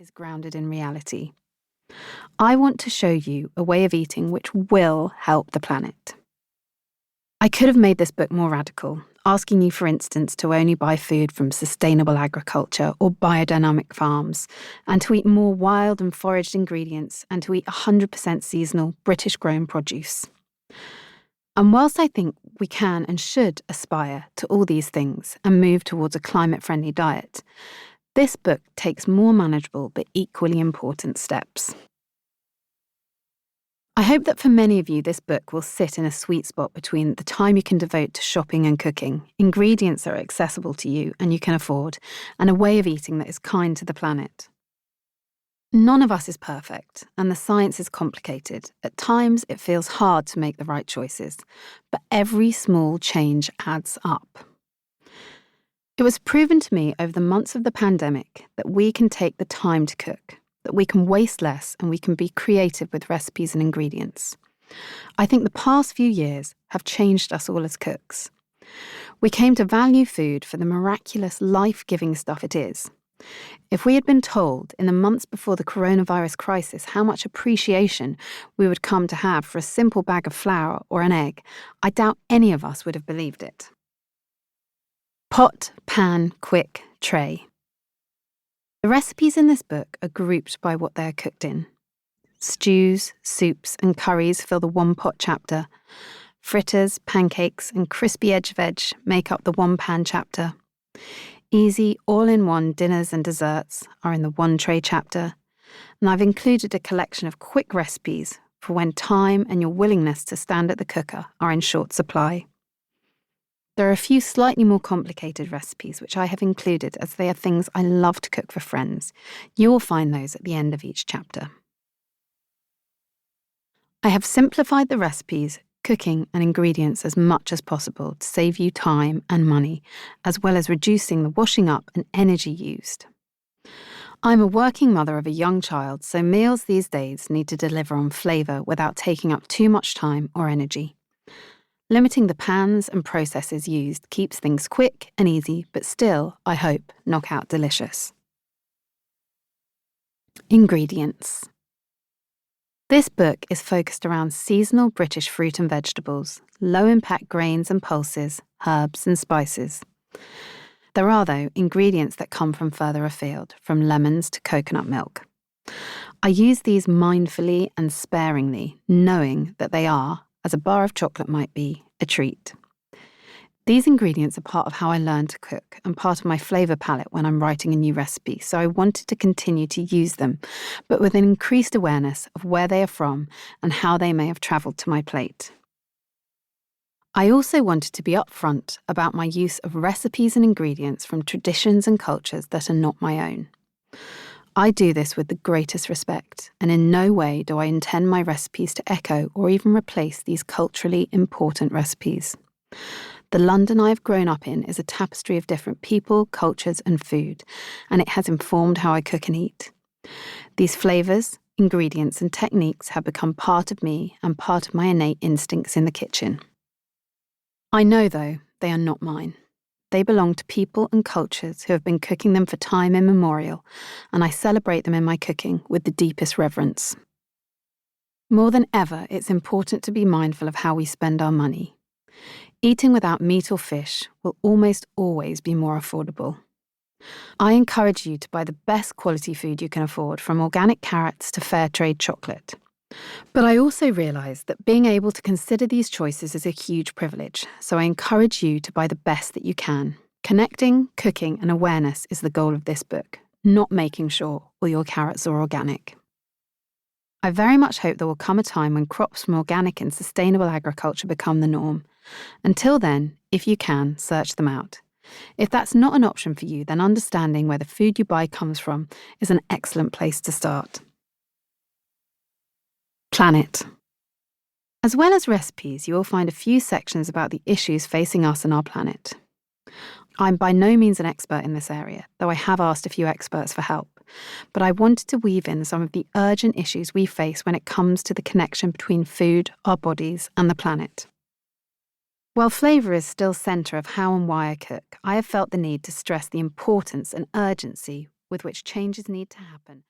is grounded in reality. I want to show you a way of eating which will help the planet. I could have made this book more radical, asking you, for instance, to only buy food from sustainable agriculture or biodynamic farms, and to eat more wild and foraged ingredients, and to eat 100% seasonal, British-grown produce. And whilst I think we can and should aspire to all these things and move towards a climate-friendly diet, this book takes more manageable but equally important steps. I hope that for many of you, this book will sit in a sweet spot between the time you can devote to shopping and cooking, ingredients that are accessible to you and you can afford, and a way of eating that is kind to the planet. None of us is perfect, and the science is complicated. At times, it feels hard to make the right choices, but every small change adds up. It was proven to me over the months of the pandemic that we can take the time to cook, that we can waste less, and we can be creative with recipes and ingredients. I think the past few years have changed us all as cooks. We came to value food for the miraculous, life-giving stuff it is. If we had been told in the months before the coronavirus crisis how much appreciation we would come to have for a simple bag of flour or an egg, I doubt any of us would have believed it. Pot, pan, quick, tray. The recipes in this book are grouped by what they are cooked in. Stews, soups, and curries fill the one-pot chapter. Fritters, pancakes, and crispy edge veg make up the one-pan chapter. Easy, all-in-one dinners and desserts are in the one-tray chapter. And I've included a collection of quick recipes for when time and your willingness to stand at the cooker are in short supply. There are a few slightly more complicated recipes which I have included as they are things I love to cook for friends. You will find those at the end of each chapter. I have simplified the recipes, cooking and ingredients as much as possible to save you time and money, as well as reducing the washing up and energy used. I'm a working mother of a young child, so meals these days need to deliver on flavour without taking up too much time or energy. Limiting the pans and processes used keeps things quick and easy, but still, I hope, knock out delicious. Ingredients. This book is focused around seasonal British fruit and vegetables, low-impact grains and pulses, herbs and spices. There are, though, ingredients that come from further afield, from lemons to coconut milk. I use these mindfully and sparingly, knowing that they are, as a bar of chocolate might be, a treat. These ingredients are part of how I learn to cook and part of my flavour palette when I'm writing a new recipe, so I wanted to continue to use them, but with an increased awareness of where they are from and how they may have travelled to my plate. I also wanted to be upfront about my use of recipes and ingredients from traditions and cultures that are not my own. I do this with the greatest respect, and in no way do I intend my recipes to echo or even replace these culturally important recipes. The London I have grown up in is a tapestry of different people, cultures, and food, and it has informed how I cook and eat. These flavours, ingredients, and techniques have become part of me and part of my innate instincts in the kitchen. I know, though, they are not mine. They belong to people and cultures who have been cooking them for time immemorial, and I celebrate them in my cooking with the deepest reverence. More than ever, it's important to be mindful of how we spend our money. Eating without meat or fish will almost always be more affordable. I encourage you to buy the best quality food you can afford, from organic carrots to fair trade chocolate. But I also realise that being able to consider these choices is a huge privilege, so I encourage you to buy the best that you can. Connecting, cooking, and awareness is the goal of this book, not making sure all your carrots are organic. I very much hope there will come a time when crops from organic and sustainable agriculture become the norm. Until then, if you can, search them out. If that's not an option for you, then understanding where the food you buy comes from is an excellent place to start. Planet. As well as recipes, you will find a few sections about the issues facing us and our planet. I'm by no means an expert in this area, though I have asked a few experts for help, but I wanted to weave in some of the urgent issues we face when it comes to the connection between food, our bodies, and the planet. While flavour is still centre of how and why I cook, I have felt the need to stress the importance and urgency with which changes need to happen